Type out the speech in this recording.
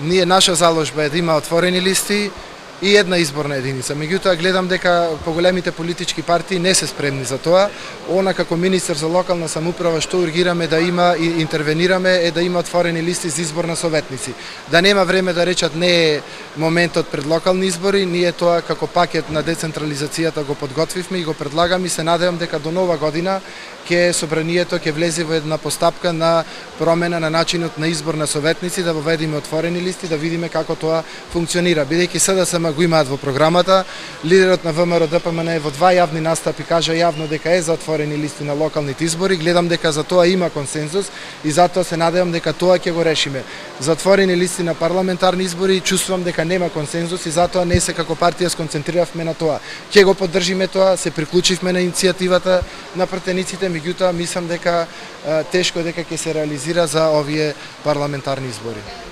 наша заложба е да има отворени листи и една изборна единица. Меѓутоа гледам дека поголемите политички партии не се спремни за тоа. Она како министер за локална самоуправа што ургираме да има и интервенираме е да има отворени листи за избор на советници. Да нема време да речат не е моментот пред локални избори, ние тоа како пакет на децентрализацијата го подготвивме и го предлагаме и се надевам дека до нова година ќе собранието ќе влезе во една постапка на промена на начинот на избор на советници, да воведеме отворени листи, да видиме како тоа функционира. Бидејќи СДСМ го имаат во програмата, лидерот на ВМРО ДПМН во два јавни настапи кажа јавно дека е за отворени листи на локалните избори. Гледам дека за тоа има консензус и затоа се надевам дека тоа ќе го решиме. За отворени листи на парламентарни избори чувствувам дека нема консензус и затоа не се како партија сконцентриравме на тоа. Ќе го поддржиме тоа, се приклучивме на иницијативата на пратениците, меѓутоа мислам дека тешко дека ќе се реализира за овие парламентарни избори.